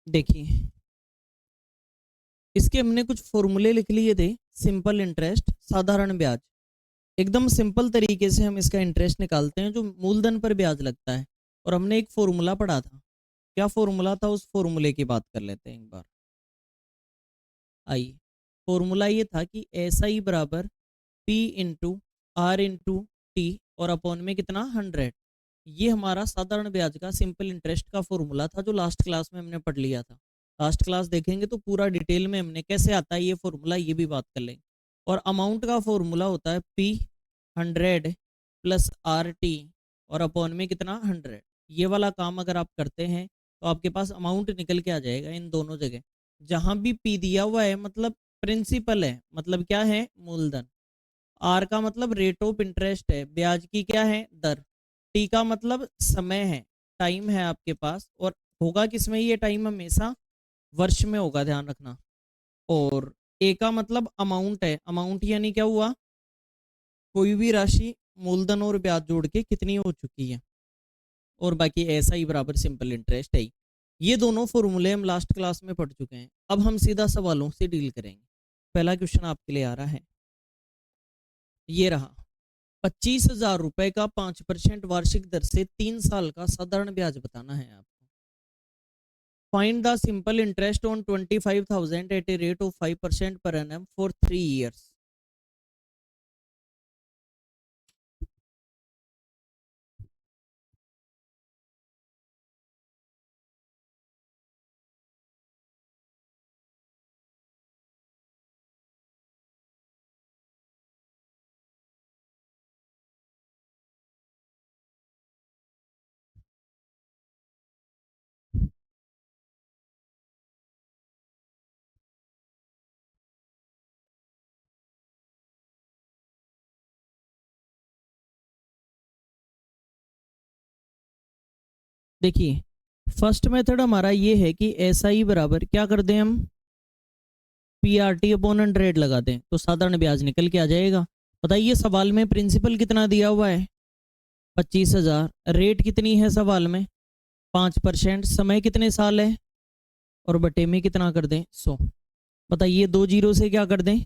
देखिए, इसके हमने कुछ फॉर्मूले लिख लिए थे। सिंपल इंटरेस्ट, साधारण ब्याज। एकदम सिंपल तरीके से हम इसका इंटरेस्ट निकालते हैं जो मूलधन पर ब्याज लगता है। और हमने एक फॉर्मूला पढ़ा था। क्या फॉर्मूला था, उस फॉर्मूले की बात कर लेते हैं एक बार। आइए, फॉर्मूला ये था कि एस आई बराबर P into R into T और अपॉन में कितना 100। ये हमारा साधारण ब्याज का सिंपल इंटरेस्ट का फॉर्मूला था जो लास्ट क्लास में हमने पढ़ लिया था। लास्ट क्लास देखेंगे तो पूरा डिटेल में हमने कैसे आता है ये फॉर्मूला, ये भी बात कर लेंगे। और अमाउंट का फॉर्मूला होता है पी 100 प्लस आर टी और अपॉन में कितना 100। ये वाला काम अगर आप करते हैं तो आपके पास अमाउंट निकल के आ जाएगा इन दोनों जगह। जहां भी पी दिया हुआ है मतलब प्रिंसिपल है, मतलब क्या है, मूलधन। आर का मतलब रेट ऑफ इंटरेस्ट है, ब्याज की क्या है, दर। टी का मतलब समय है, टाइम है आपके पास। और होगा किसमें ये टाइम, हमेशा वर्ष में होगा, ध्यान रखना। और ए का मतलब अमाउंट है, अमाउंट यानी क्या हुआ, कोई भी राशि मूलधन और ब्याज जोड़ के कितनी हो चुकी है। और बाकी ऐसा ही बराबर सिंपल इंटरेस्ट है। ये दोनों फॉर्मूले हम लास्ट क्लास में पढ़ चुके हैं। अब हम सीधा सवालों से डील करेंगे। पहला क्वेश्चन आपके लिए आ रहा है, ये रहा। 25,000 रुपए का 5% वार्षिक दर से 3 साल का साधारण ब्याज बताना है आपको। Find the simple interest on 25,000 at a rate of 5% per annum for 3 years। देखिए, फर्स्ट मेथड हमारा ये है कि ऐसा ही बराबर क्या कर दें हम, पी आर टी अपॉन 100 लगा दें तो साधारण ब्याज निकल के आ जाएगा। बताइए सवाल में प्रिंसिपल कितना दिया हुआ है, 25,000। रेट कितनी है सवाल में, 5%। समय कितने साल है, और बटे में कितना कर दें, 100। बताइए 2 जीरो से क्या कर दें,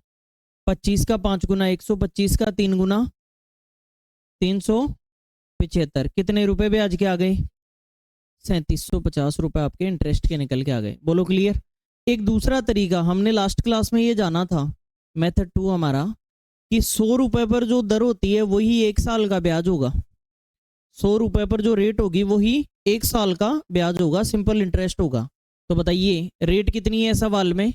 25 का 5 गुना 125 का 3 गुना 375। कितने रुपए ब्याज के आ गए, 3750 रुपए आपके इंटरेस्ट के निकल के आ गए। बोलो क्लियर। एक दूसरा तरीका हमने लास्ट क्लास में ये जाना था, मेथड 2 हमारा, कि 100 रुपए पर जो दर होती है वही 1 साल का ब्याज होगा। 100 रुपए पर जो रेट होगी वही 1 साल का ब्याज होगा, सिंपल इंटरेस्ट होगा। तो बताइए रेट कितनी है सवाल में,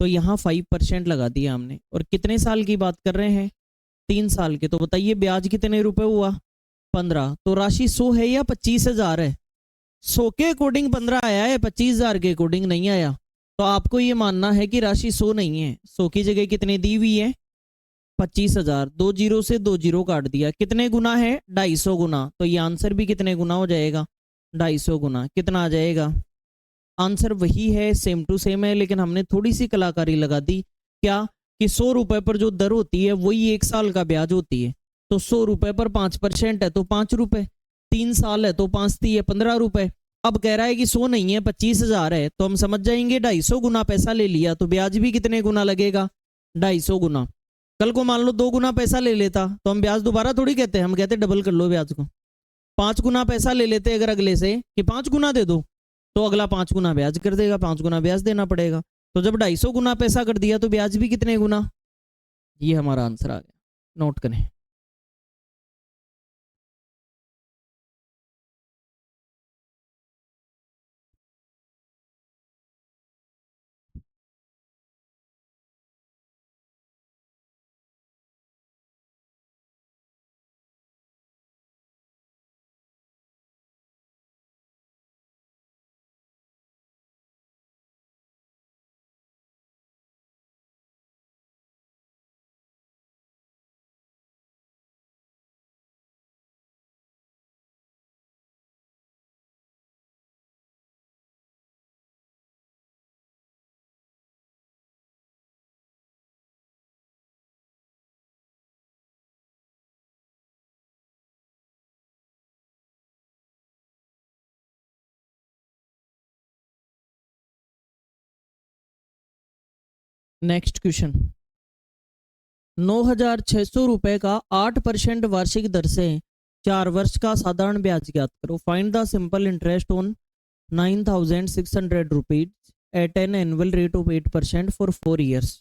तो यहाँ 5% लगा दिया हमने। और कितने साल की बात कर रहे हैं, 3 साल के। तो बताइए ब्याज कितने रुपए हुआ, 15। तो राशि 100 है या 25,000 है, 100 के अकॉर्डिंग 15 आया है, 25,000 के अकॉर्डिंग नहीं आया। तो आपको ये मानना है कि राशि 100 नहीं है। 100 की जगह कितने दी हुई है, 25,000। 2 जीरो से 2 जीरो काट दिया, कितने गुना है, 250 गुना। तो ये आंसर भी कितने गुना हो जाएगा, 250 गुना। कितना आ जाएगा, आंसर वही है, सेम टू सेम है, लेकिन हमने थोड़ी सी कलाकारी लगा दी। क्या कि 100 रुपए पर जो दर होती है वही 1 साल का ब्याज होती है। तो 100 रुपए पर 5% है तो 5 रुपए, 3 साल है तो 5×3 = 15 रुपए। अब कह रहा है कि 100 नहीं है, 25,000 है, तो हम समझ जाएंगे 250 गुना पैसा ले लिया तो ब्याज भी कितने गुना लगेगा, 250 गुना। कल को मान लो 2 गुना पैसा ले लेता तो हम ब्याज दोबारा थोड़ी कहते, हम कहते डबल कर लो ब्याज को। 5 गुना पैसा ले लेते अगर अगले से कि 5 गुना दे दो, तो अगला 5 गुना ब्याज कर देगा, 5 गुना ब्याज देना पड़ेगा। तो जब 250 गुना पैसा कर दिया तो ब्याज भी कितने गुना। ये हमारा आंसर आ गया, नोट करें। नेक्स्ट क्वेश्चन, 9,600 रुपए का 8% वार्षिक दर से 4 वर्ष का साधारण ब्याज ज्ञात करो। Find the simple interest on 9,600 rupees at an annual rate of 8% for 4 years।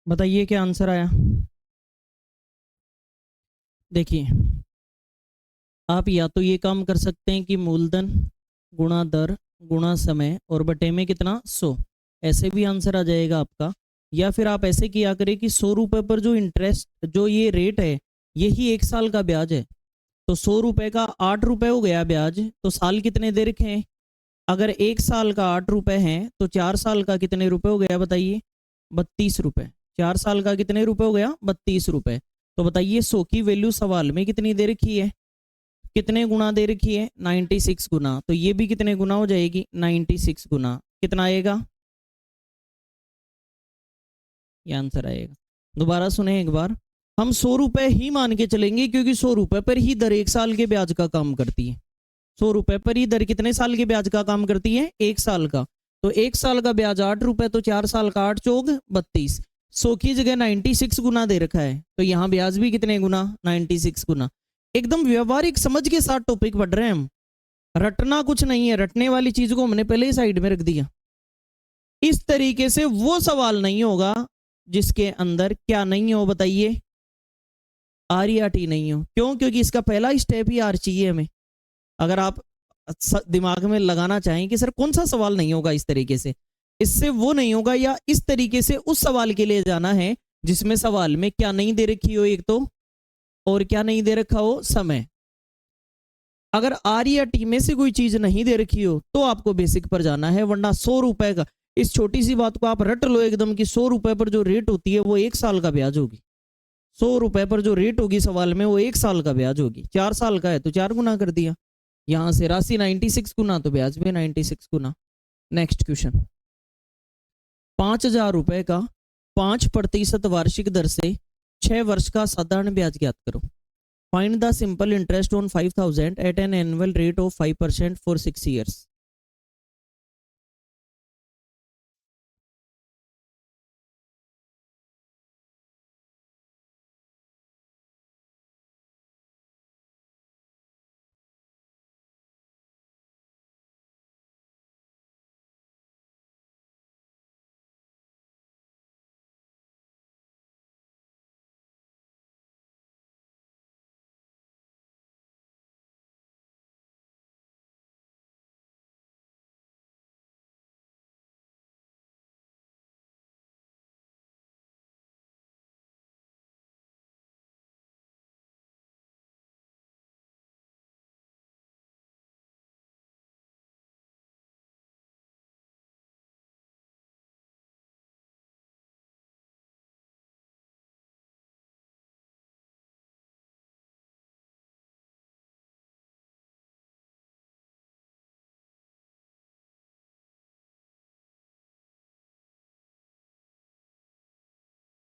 बताइए क्या आंसर आया। देखिए, आप या तो ये काम कर सकते हैं कि मूलधन गुणा दर गुणा समय और बटे में कितना 100, ऐसे भी आंसर आ जाएगा आपका। या फिर आप ऐसे किया करें कि 100 रुपए पर जो इंटरेस्ट जो ये रेट है यही 1 साल का ब्याज है। तो 100 रुपए का 8 रुपए हो गया ब्याज, तो साल कितने दे रखे हैं? अगर 1 साल का 8 रुपए है तो 4 साल का कितने रुपए हो गया बताइए? 32 रुपए। 4 साल का कितने रुपए हो गया? 32 रुपए। तो बताइए 100 की वैल्यू सवाल में कितनी दे रखी है? कितने गुना दे रखी है? 96 गुना। तो ये भी कितने गुना हो जाएगी? 96 गुना। कितना आएगा? ये आंसर आएगा। दोबारा सुने एक बार, हम 100 रुपए ही मान के चलेंगे क्योंकि 100 रुपए पर ही दर 1 साल के ब्याज का काम करती है। 100 रुपए पर ही दर कितने साल के ब्याज का काम करती है? 1 साल का। तो 1 साल का ब्याज 8 रुपए, तो 4 साल का 8 चौक 32। 100 की जगह 96 गुना दे रखा है, तो यहाँ ब्याज भी कितने गुना? 96 गुना। एकदम व्यवहारिक समझ के साथ टॉपिक पढ़ रहे हैं हम, रटना कुछ नहीं है। रटने वाली चीज को हमने पहले ही साइड में रख दिया। इस तरीके से वो सवाल नहीं होगा जिसके अंदर क्या नहीं हो बताइए? आर या टी नहीं हो। क्यों? क्योंकि इसका पहला स्टेप ही आर चाहिए हमें। अगर आप दिमाग में लगाना चाहें कि सर कौन सा सवाल नहीं होगा इस तरीके से, इससे वो नहीं होगा, या इस तरीके से उस सवाल के लिए जाना है जिसमें सवाल में क्या नहीं दे रखी हो एक तो, और क्या नहीं दे रखा हो? समय। अगर आर या टी में से कोई चीज नहीं दे रखी हो तो आपको बेसिक पर जाना है, वरना 100 रुपए का, इस छोटी सी बात को आप रट लो एकदम कि 100 रुपए पर जो रेट होती है वो 1 साल का ब्याज होगी। 100 रुपए पर जो रेट होगी सवाल में वो 1 साल का ब्याज होगी। 4 साल का है तो 4 गुना कर दिया। यहां से राशि 96 गुना तो ब्याज भी 96 गुना। नेक्स्ट क्वेश्चन, 5,000 रुपए का 5% वार्षिक दर से 6 वर्ष का साधारण ब्याज ज्ञात करो। Find the simple interest on 5,000 at an annual rate of 5% for 6 years।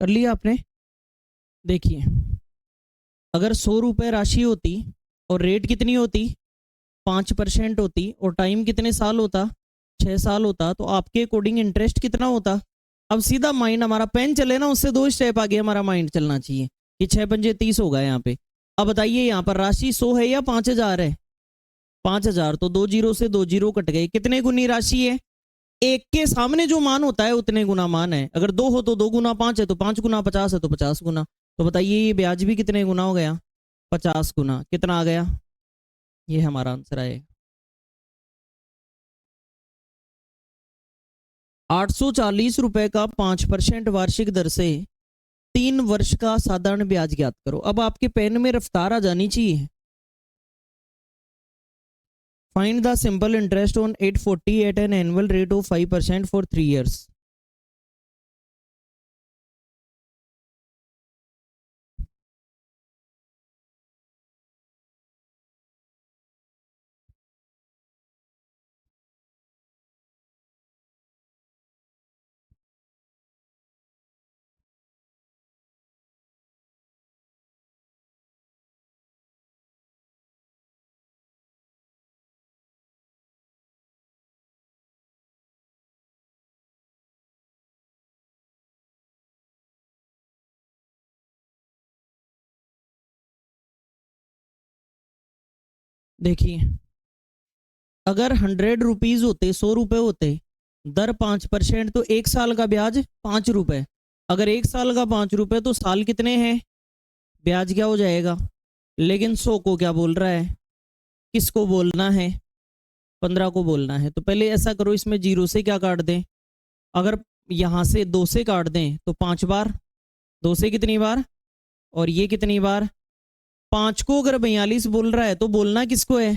कर लिया आपने? देखिए, अगर 100 रुपये राशि होती और रेट कितनी होती 5% होती और टाइम कितने साल होता 6 साल होता, तो आपके अकॉर्डिंग इंटरेस्ट कितना होता? अब सीधा माइंड हमारा पेन चले ना, उससे 2 स्टेप आगे हमारा माइंड चलना चाहिए कि 6 पंजे 30 होगा यहाँ पे। अब बताइए यहाँ पर राशि 100 है या 5000 है? 5000, तो 2 जीरो से 2 जीरो कट गए। कितने गुनी राशि है? एक के सामने जो मान होता है उतने गुना मान है। अगर 2 हो तो 2 गुना 5 है, तो 5 गुना 50 है तो 50 गुना। तो बताइए ये ब्याज भी कितने गुना हो गया? 50 गुना। कितना आ गया? ये हमारा आंसर आएगा 840 रुपए का 5% वार्षिक दर से 3 वर्ष का साधारण ब्याज ज्ञात करो। अब आपके पेन में रफ्तार आ जानी चाहिए। Find the simple interest on 840 at an annual rate of 5% for 3 years। देखिए, अगर 100 रुपीज होते 100 रुपए होते, दर 5%, तो 1 साल का ब्याज 5 रुपए। अगर 1 साल का 5 रुपए तो साल कितने हैं? ब्याज क्या हो जाएगा? लेकिन 100 को क्या बोल रहा है? किसको बोलना है? 15 को बोलना है। तो पहले ऐसा करो, इसमें जीरो से क्या काट दें? अगर यहां से 2 से काट दें तो 5 बार, 2 से कितनी बार, और ये कितनी बार? 5 को अगर 42 बोल रहा है तो बोलना किसको है?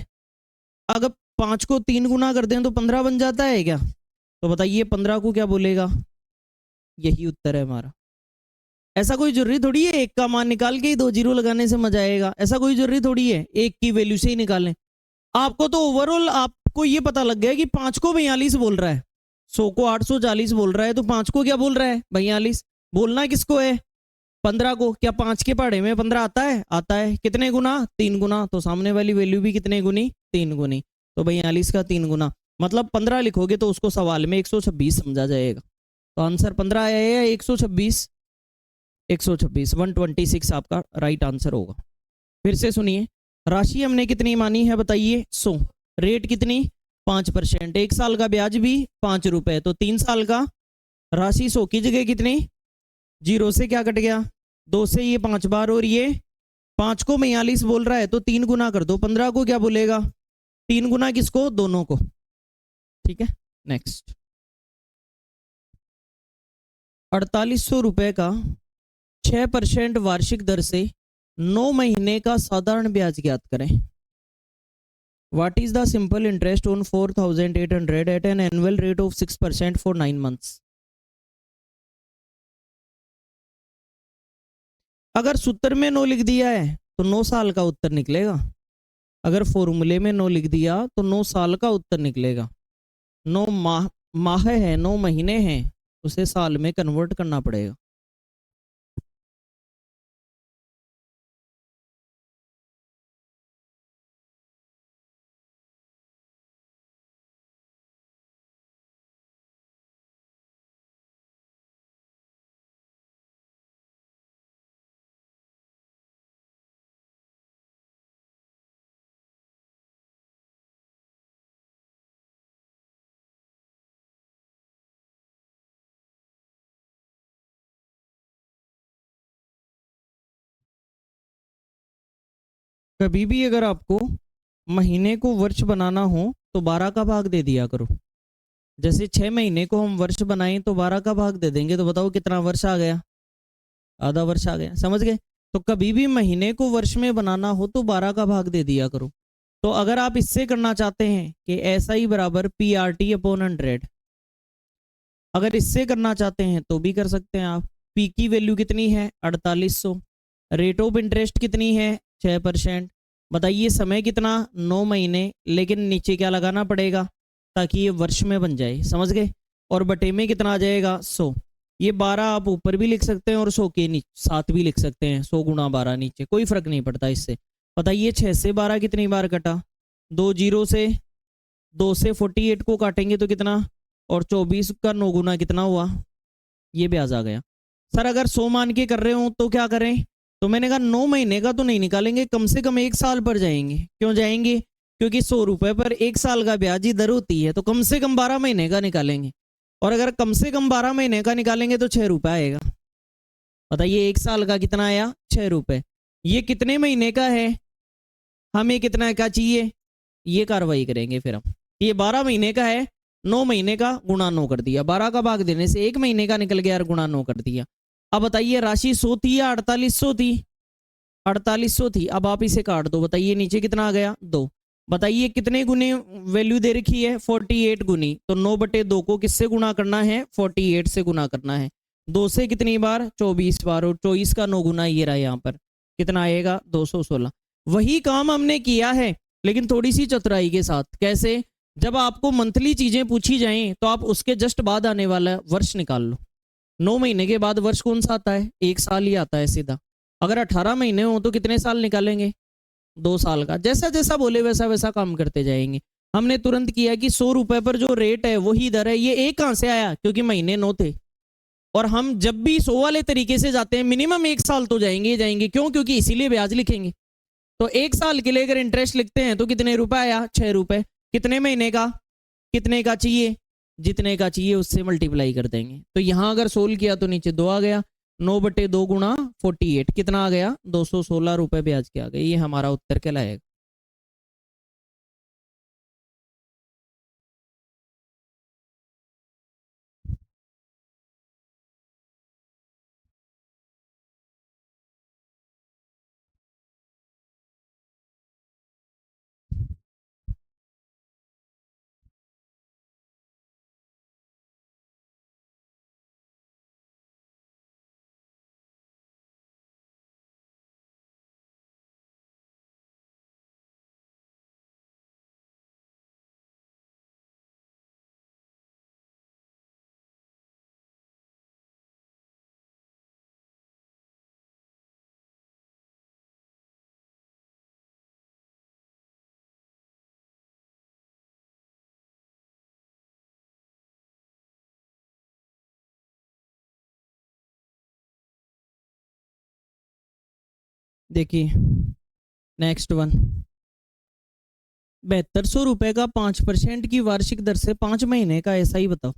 अगर 5 को 3 गुना कर दें तो 15 बन जाता है क्या? तो बताइए 15 को क्या बोलेगा? यही उत्तर है हमारा। ऐसा कोई जरूरी थोड़ी है एक का मान निकाल के ही 2 जीरो लगाने से मजा आएगा। ऐसा कोई जरूरी थोड़ी है एक की वैल्यू से ही निकालें। आपको तो ओवरऑल आपको ये पता लग गया कि 5 को 42 बोल रहा है, 100 को 840 बोल रहा है, तो 5 को क्या बोल रहा है? 42। बोलना किसको है? 15 को। क्या 5 के पहाड़े में 15 आता है? आता है। कितने गुना? 3 गुना। तो सामने वाली वैल्यू भी कितने गुनी? 3 गुनी। तो 42 का 3 गुना, मतलब 15 लिखोगे तो उसको सवाल में 126 समझा जाएगा। तो आंसर 15 आया है या 126? 126, 126 आपका राइट आंसर होगा। फिर से सुनिए, राशि हमने कितनी मानी है बताइए? 100। रेट कितनी? 5%। 1 साल का ब्याज भी 5 रुपए, तो 3 साल का राशि 100 की जगह कितनी? जीरो से क्या कट गया? 2 से ये 5 बार, और ये 5 को 42 बोल रहा है तो 3 गुना कर दो। 15 को क्या बोलेगा? 3 गुना किसको? दोनों को। ठीक है, नेक्स्ट। 4800 रुपए का 6% वार्षिक दर से 9 महीने का साधारण ब्याज ज्ञात करें। What is the simple interest on 4800 at an annual rate of 6% for 9 months। अगर सूत्र में 9 लिख दिया है तो 9 साल का उत्तर निकलेगा। अगर फॉर्मूले में 9 लिख दिया तो 9 साल का उत्तर निकलेगा। 9 माह है, 9 महीने हैं, उसे साल में कन्वर्ट करना पड़ेगा। कभी भी अगर आपको महीने को वर्ष बनाना हो तो 12 का भाग दे दिया करो। जैसे 6 महीने को हम वर्ष बनाएं तो 12 का भाग दे देंगे, तो बताओ कितना वर्ष आ गया? आधा वर्ष आ गया। समझ गए? तो कभी भी महीने को वर्ष में बनाना हो तो 12 का भाग दे दिया करो। तो अगर आप इससे करना चाहते हैं कि ऐसा ही बराबर PRT अपॉन 100, अगर इससे करना चाहते हैं तो भी कर सकते हैं आप। पी की वैल्यू कितनी है? 4800। रेट ऑफ इंटरेस्ट कितनी है? 6%। बताइए समय कितना? 9 महीने। लेकिन नीचे क्या लगाना पड़ेगा ताकि ये वर्ष में बन जाए? समझ गए? और बटे में कितना आ जाएगा? 100। ये 12 आप ऊपर भी लिख सकते हैं और 100 के नीचे 7 भी लिख सकते हैं, 100 गुणा 12 नीचे, कोई फर्क नहीं पड़ता इससे। बताइए 6 से 12 कितनी बार कटा, 2 जीरो से, 2 से 48 को काटेंगे तो कितना, और 24 का 9 गुना कितना हुआ, ये ब्याज आ गया। सर अगर 100 मान के कर रहे हो तो क्या करें, तो मैंने कहा 9 महीने का तो नहीं निकालेंगे, कम से कम 1 साल पर जाएंगे। क्यों जाएंगे, क्योंकि 100 रुपए पर 1 साल का ब्याज ही दर होती है, तो कम से कम 12 महीने का निकालेंगे। और अगर कम से कम 12 महीने का निकालेंगे तो 6 रुपए आएगा। बताइए 1 साल का कितना आया, 6 रुपए। ये कितने महीने का है, हमें कितना का चाहिए, ये कार्रवाई करेंगे फिर हम। ये 12 महीने का है, 9 महीने का गुणा 9 कर दिया, 12 का भाग देने से 1 महीने का निकल गया और गुणा 9 कर दिया। अब बताइए राशि 100 थी या 4800 थी, 4800 थी। अब आप इसे काट दो, बताइए नीचे कितना आ गया, 2। बताइए कितने गुने वैल्यू दे रखी है, 48 गुनी, तो 9/2 को किससे गुणा करना है, 48 से गुणा करना है। 2 से कितनी बार, 24 बार, और 24 का 9 गुना ये रहा यहाँ पर, कितना आएगा, 216। वही काम हमने किया है लेकिन थोड़ी सी चतुराई के साथ। कैसे, जब आपको मंथली चीजें पूछी जाएं तो आप उसके जस्ट बाद आने वाला वर्ष निकाल लो। 9 महीने के बाद वर्ष कौन सा आता है, 1 साल ही आता है सीधा। अगर 18 महीने हो तो कितने साल निकालेंगे, 2 साल का। जैसा जैसा बोले वैसा वैसा काम करते जाएंगे। हमने तुरंत किया कि 100 रुपए पर जो रेट है वही दर है। ये एक कहां से आया, क्योंकि महीने 9 थे। और हम जब भी 100 वाले तरीके से जाते हैं मिनिमम 1 साल तो जाएंगे ही जाएंगे। क्यों, क्योंकि इसीलिए ब्याज लिखेंगे। तो 1 साल के लिए अगर इंटरेस्ट लिखते हैं तो कितने रुपए आया, 6 रुपए। कितने महीने का, कितने का चाहिए, जितने का चाहिए उससे मल्टीप्लाई कर देंगे। तो यहां अगर सोल्व किया तो नीचे 2 आ गया, 9/2 गुणा 48 कितना आ गया, 216 रुपए ब्याज के आ गए। ये हमारा उत्तर कहलाएगा। देखिए नेक्स्ट वन, 7200 रुपए का 5% की वार्षिक दर से 5 महीने का, ऐसा ही बताओ।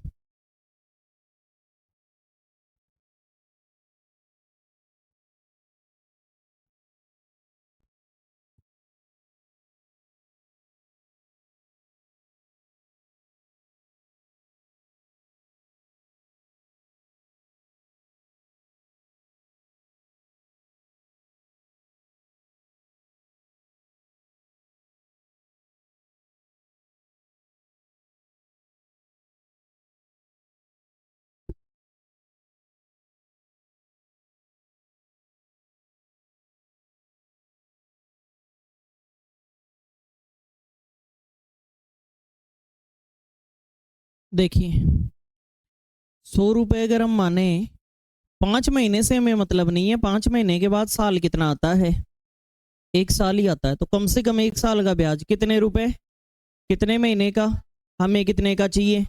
देखिए 100 रुपए अगर हम माने, 5 महीने से हमें मतलब नहीं है, 5 महीने के बाद साल कितना आता है, 1 साल ही आता है। तो कम से कम 1 साल का ब्याज कितने रुपए, कितने महीने का, हमें कितने का चाहिए,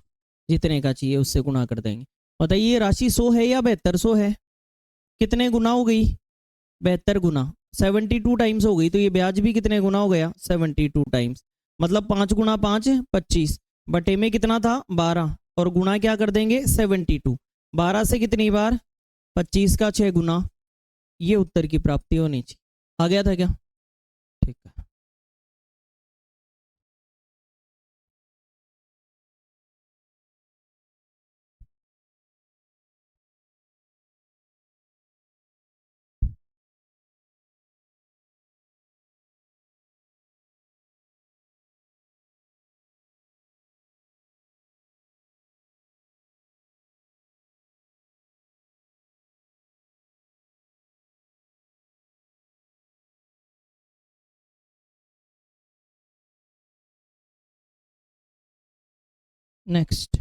जितने का चाहिए उससे गुणा कर देंगे। बताइए राशि 100 है या 7200 है, कितने गुना हो गई, 72 गुना, 72 टाइम्स हो गई। तो ये ब्याज भी कितने गुना हो गया, 72 टाइम्स। मतलब 5 गुणा 5 25, बटे में कितना था 12, और गुणा क्या कर देंगे 72, 12 से कितनी बार, 25 का 6 गुना। ये उत्तर की प्राप्ति होनी चाहिए। आ गया था क्या, ठीक है। नेक्स्ट,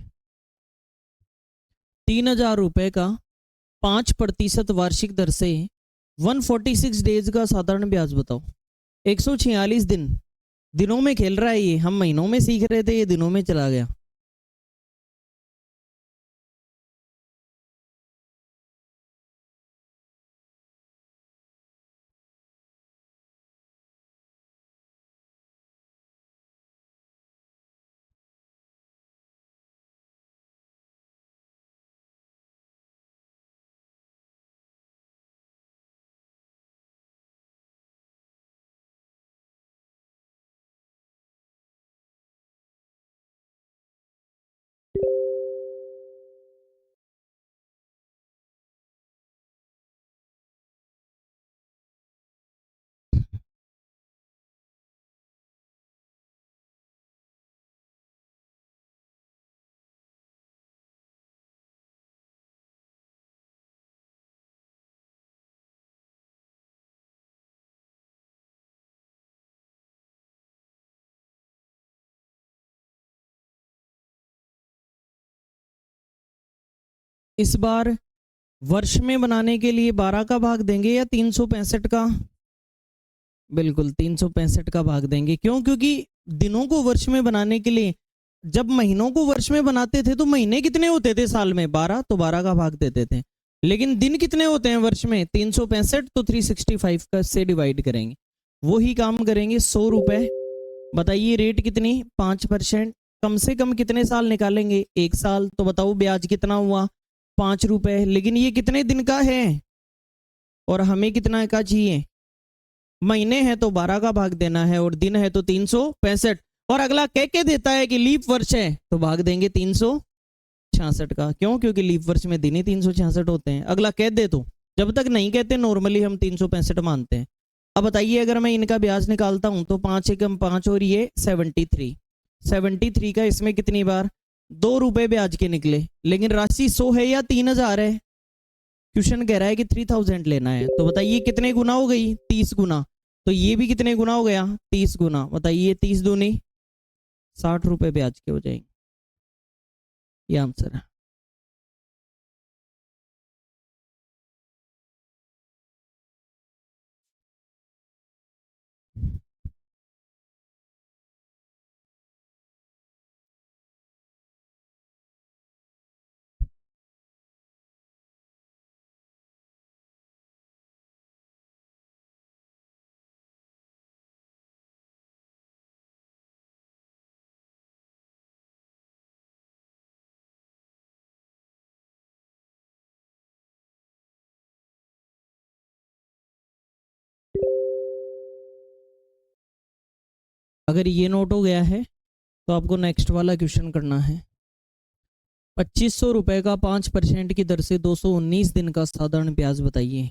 ₹3000 का 5% वार्षिक दर से 146 डेज का साधारण ब्याज बताओ। 146 दिनों में खेल रहा है ये, हम महीनों में सीख रहे थे, ये दिनों में चला गया। इस बार वर्ष में बनाने के लिए 12 का भाग देंगे या 365 का? बिल्कुल 365 का भाग देंगे। क्यों? क्योंकि दिनों को वर्ष में बनाने के लिए, जब महीनों को वर्ष में बनाते थे तो महीने कितने होते थे साल में? 12, तो 12 का भाग देते थे। लेकिन दिन कितने होते हैं वर्ष में? 365, तो 365 का से डिवाइड करेंगे। वही काम करेंगे। 100 रुपए। बताइए रेट कितनी? 5%। कम से कम कितने साल निकालेंगे? 1 साल। तो बताओ ब्याज कितना हुआ? 5 रुपए। लेकिन ये कितने दिन का है और हमें कितना का चाहिए? महीने हैं तो 12 का भाग देना है और दिन है तो 365। और अगला कह के देता है कि लीप वर्ष है तो भाग देंगे 366 का। क्यों? क्योंकि लीप वर्ष में दिन ही 366 होते हैं। अगला कह दे तो, जब तक नहीं कहते नॉर्मली हम 365 मानते हैं। अब बताइए अगर मैं इनका ब्याज निकालता हूं तो 5 एकम 5 और ये 73 का इसमें कितनी बार? 2 रुपए ब्याज के निकले। लेकिन राशि 100 है या 3000 है? क्वेश्चन कह रहा है कि 3000 लेना है। तो बताइए कितने गुना हो गई? 30 गुना। तो ये भी कितने गुना हो गया? 30 गुना। बताइए 30 दूनी 60 रुपए ब्याज के हो जाएंगे। ये आंसर है। अगर ये नोट हो गया है तो आपको नेक्स्ट वाला क्वेश्चन करना है। 2500 रुपए का 5% की दर से 219 दिन का साधारण ब्याज बताइए।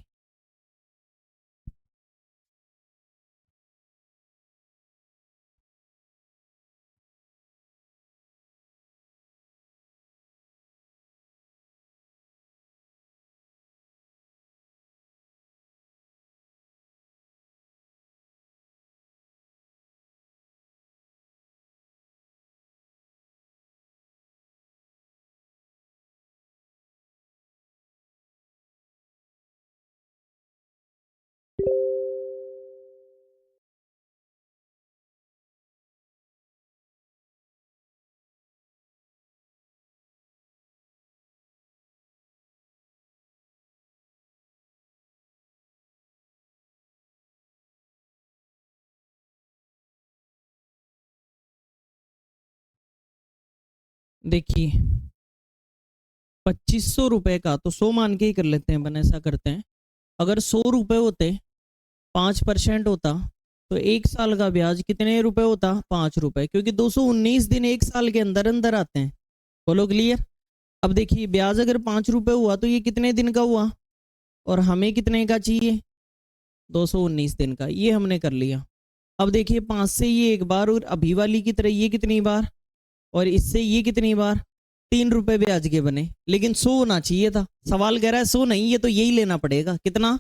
देखिए 2500 रुपए का तो 100 मान के ही कर लेते हैं अपन, ऐसा करते हैं। अगर 100 रुपए होते, 5% होता, तो 1 साल का ब्याज कितने रुपए होता? 5 रुपए। क्योंकि 219 दिन 1 साल के अंदर अंदर आते हैं। बोलो क्लियर? अब देखिए ब्याज अगर 5 रुपए हुआ तो ये कितने दिन का हुआ और हमें कितने का चाहिए? 219 दिन का। ये हमने कर लिया। अब देखिए 5 से ये 1 बार और अभी वाली की तरह ये कितनी बार और इससे ये कितनी बार? 3 रुपए ब्याज के बने। लेकिन 100 होना चाहिए था। सवाल कह रहा है 100 नहीं, ये तो यही लेना पड़ेगा। कितना?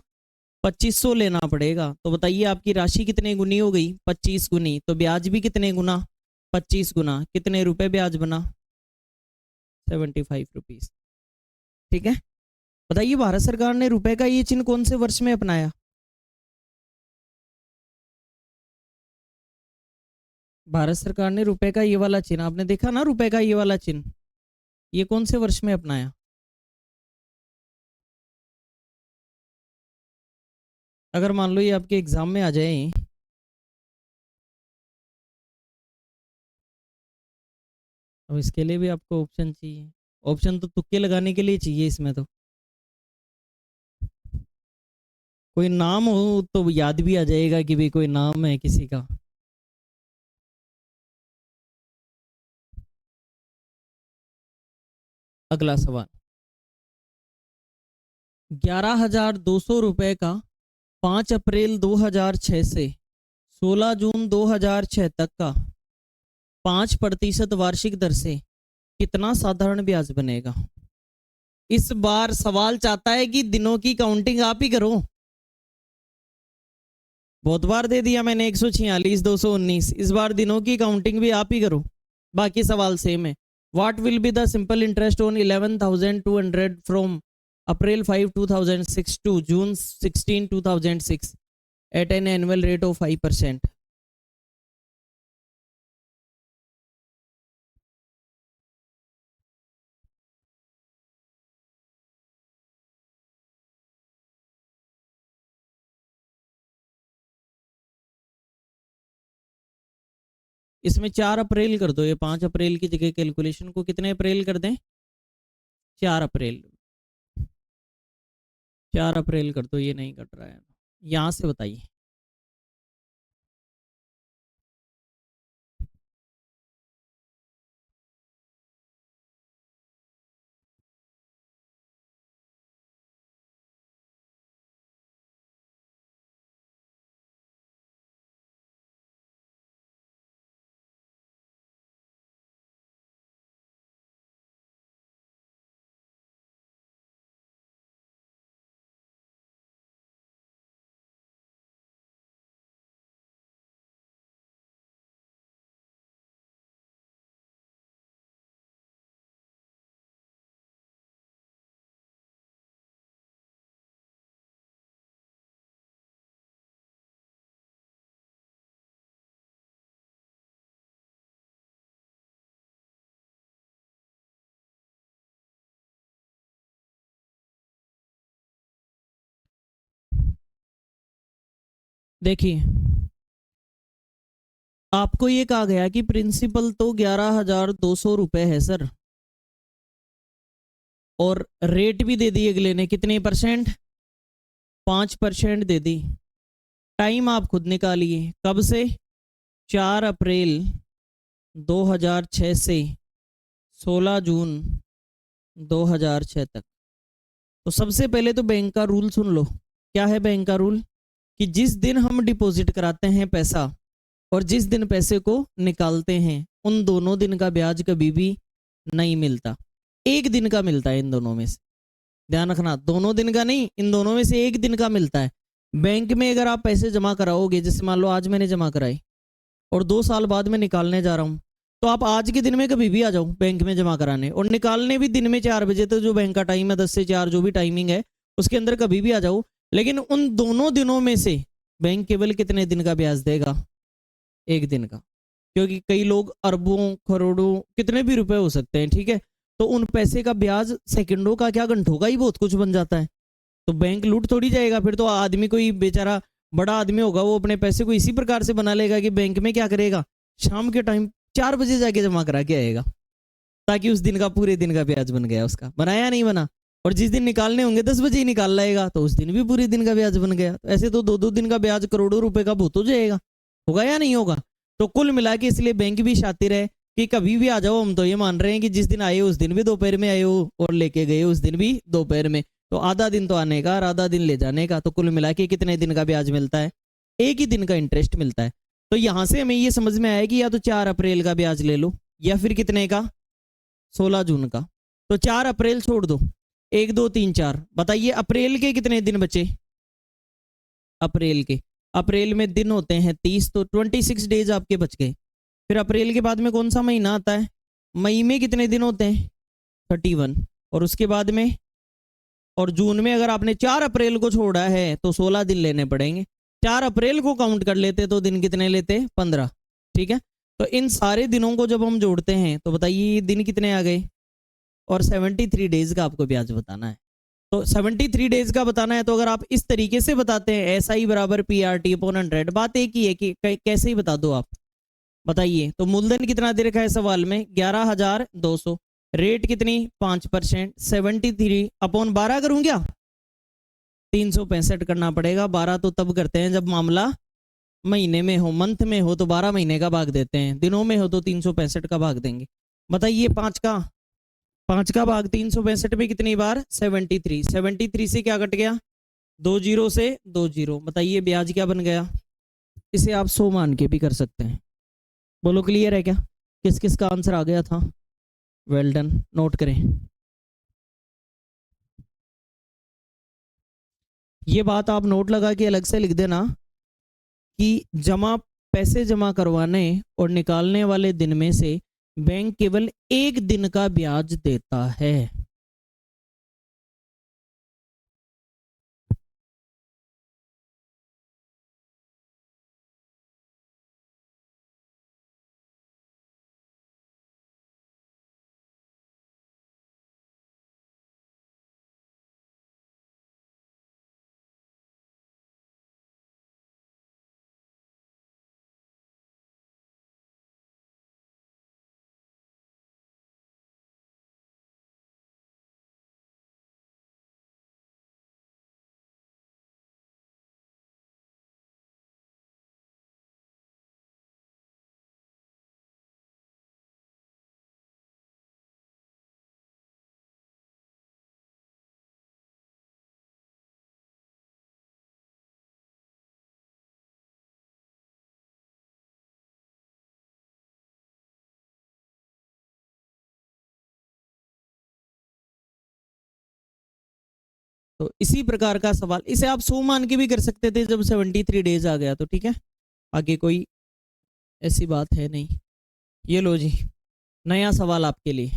2500 लेना पड़ेगा। तो बताइए आपकी राशि कितने गुनी हो गई? 25 गुनी। तो ब्याज भी कितने गुना? 25 गुना। कितने रुपए ब्याज बना? 75 रुपीज। ठीक है। बताइए भारत सरकार ने रुपए का ये चिन्ह कौन से वर्ष में अपनाया? भारत सरकार ने रुपए का ये वाला चिन्ह, आपने देखा ना रुपए का ये वाला चिन्ह, ये कौन से वर्ष में अपनाया? अगर मान लो ये आपके एग्जाम में आ जाए, अब इसके लिए भी आपको ऑप्शन चाहिए। ऑप्शन तो तुक्के लगाने के लिए चाहिए इसमें तो। कोई नाम हो तो याद भी आ जाएगा कि भाई कोई नाम है किसी का। अगला सवाल, 11,200 रुपए का 5 अप्रैल 2006 से 16 जून 2006 तक का 5% वार्षिक दर से कितना साधारण ब्याज बनेगा? इस बार सवाल चाहता है कि दिनों की काउंटिंग आप ही करो। बहुत बार दे दिया मैंने 146, 219, इस बार दिनों की काउंटिंग भी आप ही करो। बाकी सवाल सेम है। What will be the simple interest on 11,200 from April 5, 2006 to June 16, 2006 at an annual rate of 5%? इसमें 4 अप्रैल कर दो, ये 5 अप्रैल की जगह कैलकुलेशन को कितने अप्रैल कर दें? 4 अप्रैल। 4 अप्रैल कर दो, ये नहीं कट रहा है। यहां से बताइए। देखिए, आपको ये कहा गया कि प्रिंसिपल तो 11,200 रुपए है सर, और रेट भी दे दी अगले ने, कितने परसेंट? 5% दे दी। टाइम आप खुद निकालिए, कब से? 4 अप्रैल 2006 से 16 जून 2006 तक। तो सबसे पहले तो बैंक का रूल सुन लो। क्या है बैंक का रूल? कि जिस दिन हम डिपॉजिट कराते हैं पैसा और जिस दिन पैसे को निकालते हैं, उन दोनों दिन का ब्याज कभी भी नहीं मिलता। एक दिन का मिलता है इन दोनों में से। ध्यान रखना, दोनों दिन का नहीं, इन दोनों में से एक दिन का मिलता है। बैंक में अगर आप पैसे जमा कराओगे, जैसे मान लो आज मैंने जमा कराई और 2 साल बाद में निकालने जा रहा हूं, तो आप आज के दिन में कभी भी आ जाओ बैंक में जमा कराने, और निकालने भी दिन में 4 बजे तक, जो बैंक का टाइम है 10 से 4 जो भी टाइमिंग है उसके अंदर कभी भी आ जाओ। लेकिन उन दोनों दिनों में से बैंक केवल कितने दिन का ब्याज देगा? एक दिन का। क्योंकि कई लोग अरबों करोड़ों कितने भी रुपए हो सकते हैं, ठीक है, तो उन पैसे का ब्याज सेकंडों का क्या घंटों का ही बहुत कुछ बन जाता है। तो बैंक लूट थोड़ी जाएगा फिर। तो आदमी कोई बेचारा बड़ा आदमी होगा, वो अपने पैसे को इसी प्रकार से बना लेगा कि बैंक में क्या करेगा, शाम के टाइम 4 बजे जाके जमा करा के आएगा, ताकि उस दिन का पूरे दिन का ब्याज बन गया उसका। बनाया नहीं बना? और जिस दिन निकालने होंगे 10 बजे ही निकाल लाएगा, तो उस दिन भी पूरे दिन का ब्याज बन गया। तो ऐसे तो 2-2 दिन का ब्याज करोड़ों रुपए का बहुत हो जाएगा। होगा या नहीं होगा? तो कुल मिला के इसलिए बैंक भी शातिर है कि कभी भी आ जाओ। हम तो ये मान रहे हैं कि जिस दिन आए उस दिन भी दोपहर में आए हो, और लेके गए उस दिन भी दोपहर में, तो आधा दिन तो आने का और आधा दिन ले जाने का। तो कुल मिला के कितने दिन का ब्याज मिलता है? एक ही दिन का इंटरेस्ट मिलता है। तो यहां से हमें ये समझ में आया कि या तो 4 अप्रैल का ब्याज ले लो, या फिर कितने का? 16 जून का। तो 4 अप्रैल छोड़ दो, 1, 2, 3, 4। बताइए अप्रैल के कितने दिन बचे? अप्रैल में दिन होते हैं 30, तो 26 डेज आपके बच गए। फिर अप्रैल के बाद में कौन सा महीना आता है? मई में कितने दिन होते हैं? 31। और उसके बाद में और जून में अगर आपने 4 अप्रैल को छोड़ा है तो 16 दिन लेने पड़ेंगे। 4 अप्रैल को काउंट कर लेते तो दिन कितने लेते? 15। ठीक है, तो इन सारे दिनों को जब हम जोड़ते हैं तो बताइए ये दिन कितने आ गए, और 73 डेज का आपको ब्याज बताना है। तो 73 डेज का बताना है, तो अगर आप इस तरीके से बताते हैं एस आई बराबर पी आर टी अपॉन 100, बात एक ही है कि कैसे ही बता दो आप। बताइए, तो मूलधन कितना दे रखा है सवाल में? 11,200। रेट कितनी? 5%। 73 अपॉन 12 करूं क्या? 365 करना पड़ेगा। 12 तो तब करते हैं जब मामला महीने में हो, मंथ में हो तो 12 महीने का भाग देते हैं, दिनों में हो तो 365 का भाग देंगे। बताइए, 5 का भाग 365 में कितनी बार? 73। 73 से क्या कट गया? 2 जीरो से 2 जीरो। बताइए ब्याज क्या बन गया? इसे आप 100 मान के भी कर सकते हैं। बोलो क्लियर है क्या? किस किस का आंसर आ गया था? वेल डन, नोट करें। ये बात आप नोट लगा के अलग से लिख देना कि जमा पैसे जमा करवाने और निकालने वाले दिन में से बैंक केवल एक दिन का ब्याज देता है। तो इसी प्रकार का सवाल, इसे आप 100 मान के भी कर सकते थे जब 73 डेज आ गया तो। ठीक है, आगे कोई ऐसी बात है नहीं। ये लो जी, नया सवाल आपके लिए।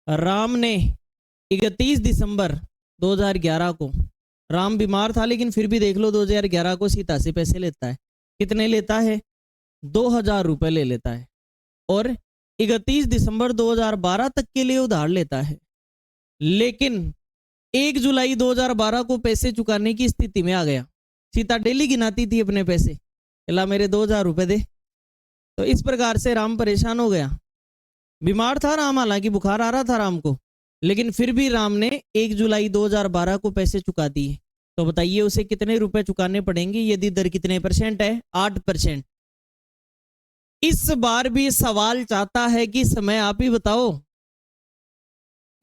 राम ने 31 दिसंबर 2011 को, राम बीमार था लेकिन फिर भी देख लो 2011 को सीता से पैसे लेता है। कितने लेता है? 2,000 रुपए ले लेता है, और 31 दिसंबर 2012 तक के लिए उधार लेता है। लेकिन 1 जुलाई 2012 को पैसे चुकाने की स्थिति में आ गया। सीता डेली गिनाती थी अपने पैसे, ला मेरे 2,000 रुपए दे। तो इस प्रकार से राम परेशान हो गया। बीमार था राम, हालांकि बुखार आ रहा था राम को, लेकिन फिर भी राम ने 1 जुलाई 2012 को पैसे चुका दिए। तो बताइए उसे कितने रुपए चुकाने पड़ेंगे यदि दर कितने परसेंट है? 8%। इस बार भी सवाल चाहता है कि समय आप ही बताओ।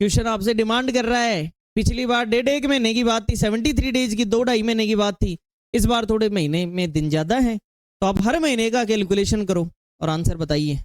क्वेश्चन आपसे डिमांड कर रहा है। पिछली बार 1.5 महीने की बात थी, 73 डेज की 2-2.5 महीने की बात थी। इस बार थोड़े महीने में दिन ज्यादा है, तो आप हर महीने का कैलकुलेशन करो और आंसर बताइए।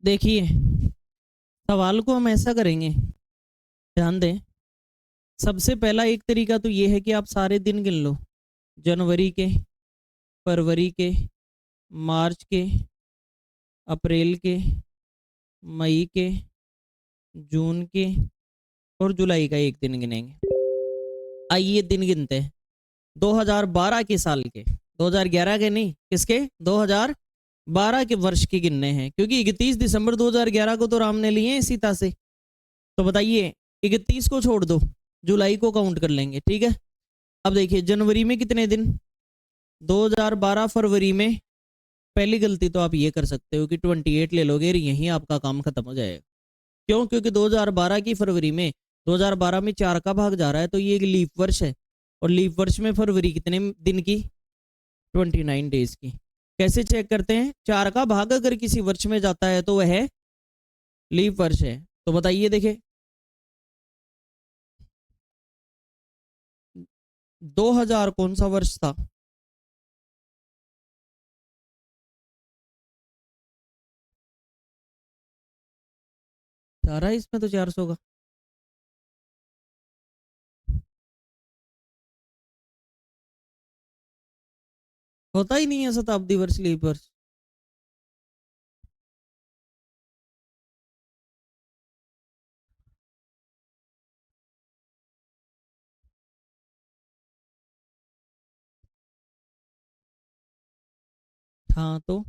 देखिए सवाल को हम ऐसा करेंगे, ध्यान दें। सबसे पहला एक तरीका तो ये है कि आप सारे दिन गिन लो, जनवरी के, फरवरी के, मार्च के, अप्रैल के, मई के, जून के और जुलाई का एक दिन गिनेंगे। आइए दिन गिनते हैं 2012 के साल के, 2011 के नहीं, किसके, 2012 के वर्ष के गिनने हैं, क्योंकि 31 दिसंबर 2011 को तो राम ने लिए हैं सीता से। तो बताइए 31 को छोड़ दो, जुलाई को काउंट कर लेंगे, ठीक है। अब देखिए जनवरी में कितने दिन, 2012, फरवरी में पहली गलती तो आप ये कर सकते हो कि 28 ले लोगे, यहीं आपका काम खत्म हो जाएगा। क्यों, क्योंकि 2012 की फरवरी में, 2012 में 4 का भाग जा रहा है, तो ये एक लीप वर्ष है, और लीप वर्ष में फरवरी कितने दिन की, 29 डेज की। कैसे चेक करते हैं, 4 का भाग अगर किसी वर्ष में जाता है तो वह लीप वर्ष है। तो बताइए देखे 2000 कौन सा वर्ष था, सारा इसमें तो 400 का। होता ही नहीं है शताब्दी वर्ष लीप वर्ष। हाँ तो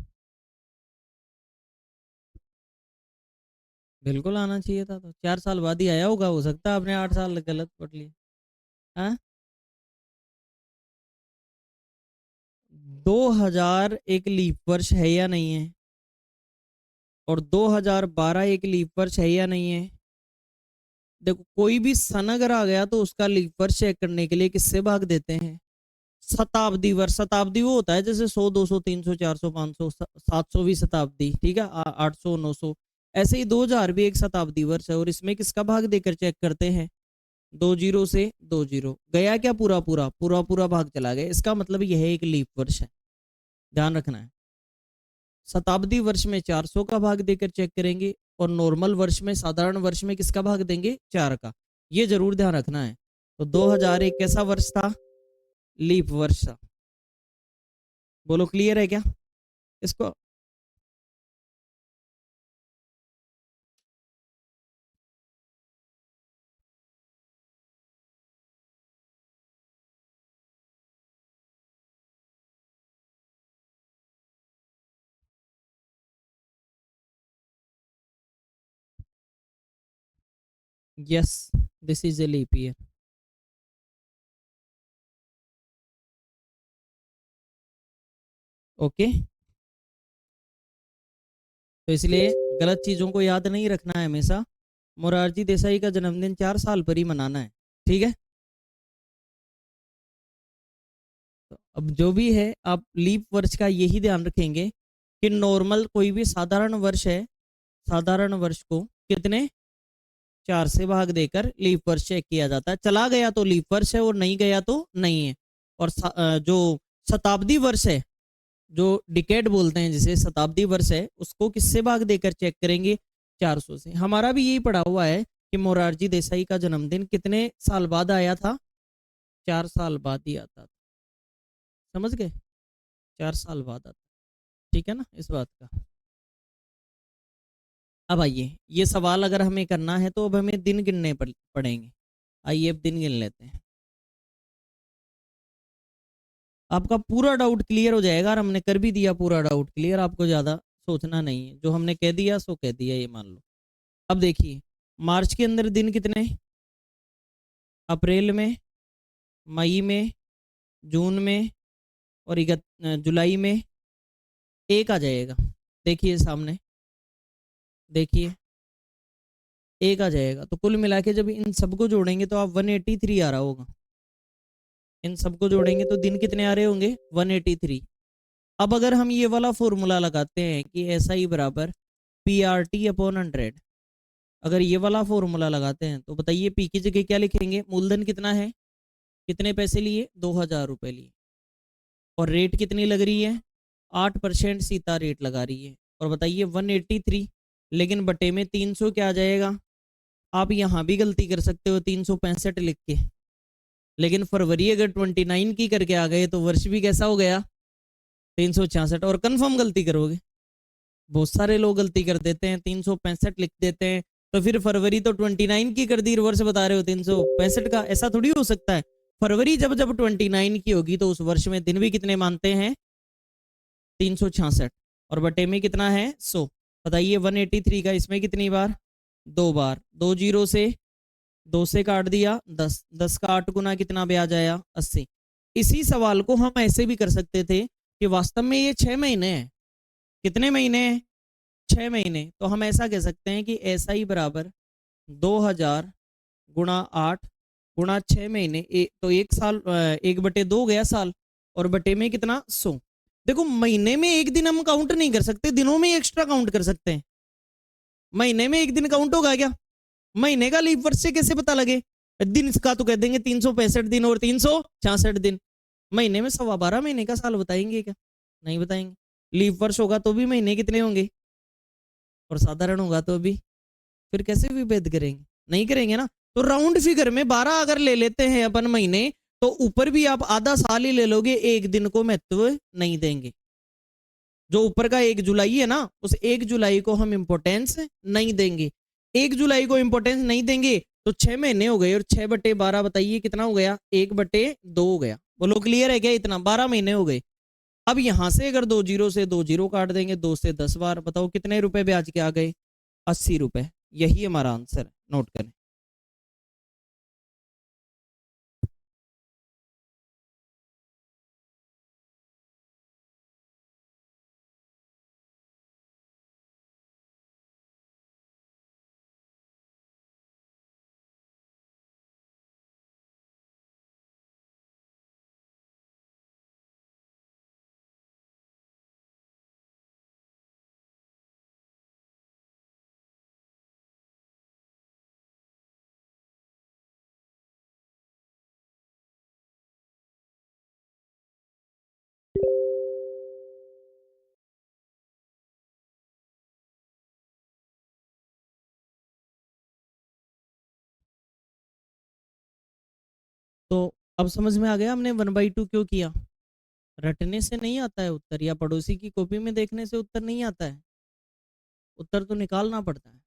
बिल्कुल आना चाहिए था, तो 4 साल बाद ही आया होगा, हो सकता है आपने 8 साल गलत पढ़ लिया। हाँ 2000 एक लीप वर्ष है या नहीं है, और 2012 एक लीप वर्ष है या नहीं है। देखो कोई भी सन अगर आ गया तो उसका लीप वर्ष चेक करने के लिए किससे भाग देते हैं, शताब्दी वर्ष। शताब्दी वो होता है जैसे 100, 200, 300, 400, 500, 700 भी शताब्दी, ठीक है, 800, 900। ऐसे ही 2000 भी एक शताब्दी वर्ष है, और इसमें किसका भाग देकर चेक करते हैं, 20 से 20 गया क्या, पूरा पूरा पूरा पूरा भाग चला गया, इसका मतलब यह एक लीप वर्ष है, ध्यान रखना है। शताब्दी वर्ष में 400 का भाग देकर चेक करेंगे, और नॉर्मल वर्ष में, साधारण वर्ष में किसका भाग देंगे, 4 का। ये जरूर ध्यान रखना है। तो 2000 एक कैसा वर्ष था, लीप वर्ष था। बोलो क्लियर है क्या इसको। Yes, this is a leap year. Okay, तो इसलिए गलत चीजों को याद नहीं रखना है हमेशा। मोरारजी देसाई का जन्मदिन 4 साल पर ही मनाना है, ठीक है। तो अब जो भी है आप लीप वर्ष का यही ध्यान रखेंगे कि नॉर्मल कोई भी साधारण वर्ष है, साधारण वर्ष को कितने, 4 से भाग देकर लीप वर्ष चेक किया जाता है। चला गया तो लीप वर्ष है, और नहीं गया तो नहीं है। और जो शताब्दी वर्ष है, जो डिकेड बोलते हैं जिसे, शताब्दी वर्ष है, उसको किससे भाग देकर चेक करेंगे, 400 से। हमारा भी यही पढ़ा हुआ है कि मोरारजी देसाई का जन्मदिन कितने साल बाद आया था, 4 साल बाद ही आता था, समझ गए, 4 साल बाद आता, ठीक है ना इस बात का। अब आइए ये सवाल अगर हमें करना है तो अब हमें दिन गिनने पड़ेंगे। आइए अब दिन गिन लेते हैं, आपका पूरा डाउट क्लियर हो जाएगा, और हमने कर भी दिया पूरा डाउट क्लियर, आपको ज़्यादा सोचना नहीं है, जो हमने कह दिया सो कह दिया, ये मान लो। अब देखिए मार्च के अंदर दिन कितने, अप्रैल में, मई में, जून में और जुलाई में एक आ जाएगा। देखिए सामने, देखिए एक आ जाएगा, तो कुल मिला के जब इन सबको जोड़ेंगे तो आप 183 आ रहा होगा। इन सबको जोड़ेंगे तो दिन कितने आ रहे होंगे, 183। अब अगर हम ये वाला फॉर्मूला लगाते हैं कि ऐसा ही बराबर PRT/100, अगर ये वाला फॉर्मूला लगाते हैं तो बताइए पी की जगह क्या लिखेंगे, मूलधन कितना है, कितने पैसे लिए, 2000 रुपए लिए, और रेट कितनी लग रही है, 8% सीता रेट लगा रही है, और बताइए 183 लेकिन बटे में 300 क्या आ जाएगा? आप यहां भी गलती कर सकते हो 365 लिख के, लेकिन फरवरी अगर 29 की करके आ गए तो वर्ष भी कैसा हो गया? 366। और कंफर्म गलती करोगे? बहुत सारे लोग गलती कर देते हैं, 365 लिख देते हैं, तो फिर फरवरी तो 29 की कर दी, वर्ष बता रहे हो 365 का, ऐसा थोड़ी हो सकता है। फरवरी जब जब 29 की होगी तो उस वर्ष में दिन भी कितने मानते हैं? 366। और बटे में कितना है? 100। बताइए 183 का इसमें कितनी बार? 2 बार। 2 जीरो से 2 से काट दिया 10, 10 का 8 गुना कितना ब्याज आया? 80। इसी सवाल को हम ऐसे भी कर सकते थे कि वास्तव में ये 6 महीने हैं। कितने महीने हैं? 6 महीने। तो हम ऐसा कह सकते हैं कि ऐसा ही बराबर 2000 गुणा 8 गुणा 6 महीने, तो 1 साल, 1/2 हो गया साल, और बटे में कितना? 100। देखो महीने में एक दिन हम काउंट नहीं कर सकते, दिनों में एक्स्ट्रा काउंट कर सकते हैं। महीने में एक दिन काउंट होगा क्या? महीने का लीप वर्ष से कैसे पता लगे? दिन का तो कह देंगे 365 दिन और 366 दिन। महीने में 12.25 महीने का साल बताएंगे क्या? नहीं बताएंगे। लीप वर्ष होगा तो भी महीने कितने होंगे, और साधारण होगा तो भी। फिर कैसे विभेद करेंगे? नहीं करेंगे ना। तो राउंड फिगर में 12 अगर ले लेते हैं अपन महीने, तो ऊपर भी आप आधा साल ही ले लोगे, एक दिन को महत्व नहीं देंगे। जो ऊपर का 1 जुलाई है ना, उस 1 जुलाई को हम इंपोर्टेंस नहीं देंगे। 1 जुलाई को इंपोर्टेंस नहीं देंगे तो 6 महीने हो गए, और 6/12 बताइए कितना हो गया? 1/2 हो गया। बोलो क्लियर है क्या? इतना 12 महीने हो गए। अब यहां से अगर 2 जीरो से 2 जीरो काट देंगे, 2 से 10 बार, बताओ कितने रुपए ब्याज के आ गए? 80 रुपए। यही हमारा आंसर है, नोट करें। तो अब समझ में आ गया हमने 1/2 क्यों किया? रटने से नहीं आता है उत्तर, या पड़ोसी की कॉपी में देखने से उत्तर नहीं आता है। उत्तर तो निकालना पड़ता है।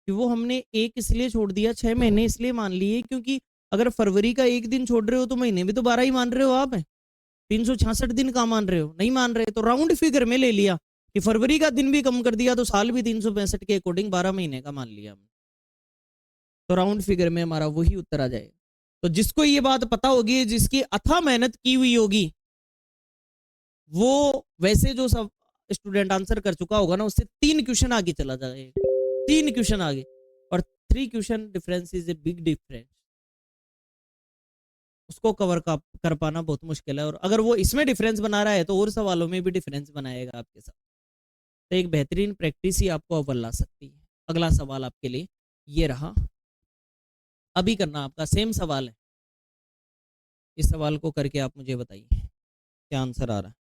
कि वो हमने एक इसलिए छोड़ दिया, 6 महीने इसलिए मान लिए क्योंकि अगर फरवरी का एक दिन छोड़ रहे हो तो महीने भी तो 12 ही मान रहे हो आप। 366 दिन का मान रहे हो? नहीं मान रहे, तो राउंड फिगर में ले लिया कि फरवरी का दिन भी कम कर दिया तो साल भी 365 के अकॉर्डिंग 12 महीने का मान लिया हमने। तो राउंड फिगर में हमारा वही उत्तर आ जाएगा। तो जिसको ये बात पता होगी, जिसकी अथाह मेहनत की हुई होगी, वो वैसे जो सब स्टूडेंट आंसर कर चुका होगा ना, उससे 3 क्वेश्चन आगे चला जाएगा। 3 क्वेश्चन आगे। और 3 question difference is a big difference. उसको कवर कर पाना बहुत मुश्किल है, और अगर वो इसमें डिफरेंस बना रहा है तो और सवालों में भी डिफरेंस बनाएगा आपके साथ। तो एक बेहतरीन प्रैक्टिस ही आपको अव्वल ला सकती है। अगला सवाल आपके लिए ये रहा, अभी करना आपका सेम सवाल है। इस सवाल को करके आप मुझे बताइए क्या आंसर आ रहा है।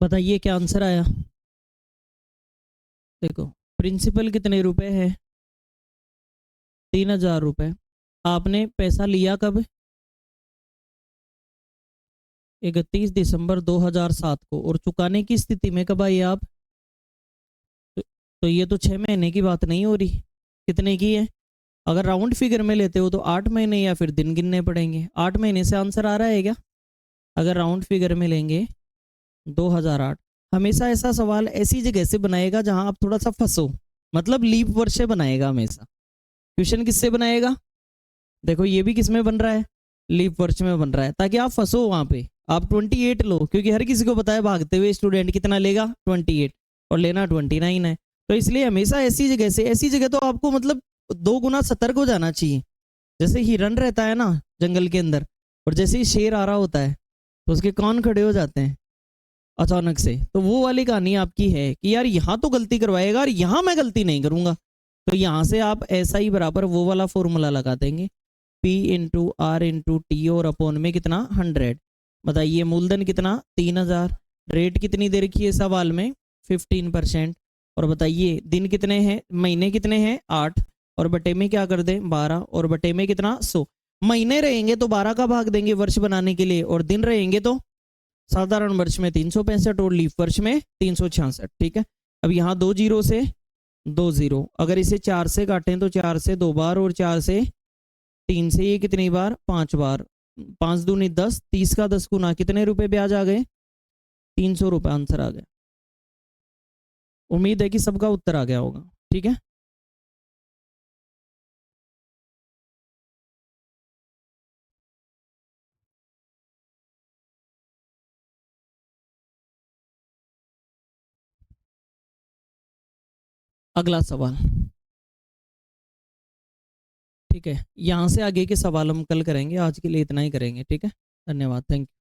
बताइए क्या आंसर आया। देखो प्रिंसिपल कितने रुपए है, 3,000 रुपये। आपने पैसा लिया कब, 31 दिसंबर 2007 को, और चुकाने की स्थिति में कब आए आप। तो ये तो 6 महीने की बात नहीं हो रही, कितने की है। अगर राउंड फिगर में लेते हो तो 8 महीने या फिर दिन गिनने पड़ेंगे। 8 महीने से आंसर आ रहा है क्या। अगर राउंड फिगर में लेंगे 2008। हमेशा ऐसा सवाल ऐसी जगह से बनाएगा जहां आप थोड़ा सा फंसो, मतलब लीप वर्ष से बनाएगा हमेशा। क्वेश्चन किससे बनाएगा, देखो ये भी किस में बन रहा है, लीप वर्ष में बन रहा है, ताकि आप फंसो वहां पे। आप 28 लो, क्योंकि हर किसी को पता है भागते हुए स्टूडेंट कितना लेगा 28, और लेना 29 है। तो इसलिए हमेशा ऐसी जगह से, ऐसी जगह तो आपको मतलब 2 गुना सतर्क हो जाना चाहिए। जैसे हिरन रहता है ना जंगल के अंदर, और जैसे ही शेर आ रहा होता है तो उसके कान खड़े हो जाते हैं अचानक से। तो वो वाली कहानी आपकी है कि यार यहाँ तो गलती करवाएगा और यहाँ मैं गलती नहीं करूंगा। तो यहाँ से आप ऐसा ही बराबर वो वाला फॉर्मूला लगा देंगे, P into R into T, और अपॉन में कितना 100। बताइए मूलधन कितना 3,000, रेट कितनी दे रखी है सवाल में 15%। और बताइए दिन कितने हैं, महीने कितने हैं 8, और बटे में क्या कर दें 12, और बटे में कितना 100। महीने रहेंगे तो 12 का भाग देंगे वर्ष बनाने के लिए, और दिन रहेंगे तो साधारण वर्ष में 365 और लीप वर्ष में 366। ठीक है, अब यहाँ 2 जीरो से 2 जीरो, अगर इसे 4 से काटें तो 4 से 2 बार, और 4 से 3 से ये कितनी बार 5 बार, 5 दूनी 10, 30 का 10 गुना, कितने रुपए ब्याज आ गए 300 रुपए आंसर आ गया। उम्मीद है कि सबका उत्तर आ गया होगा। ठीक है, अगला सवाल। ठीक है, यहाँ से आगे के सवाल हम कल करेंगे, आज के लिए इतना ही करेंगे। ठीक है, धन्यवाद, थैंक यू।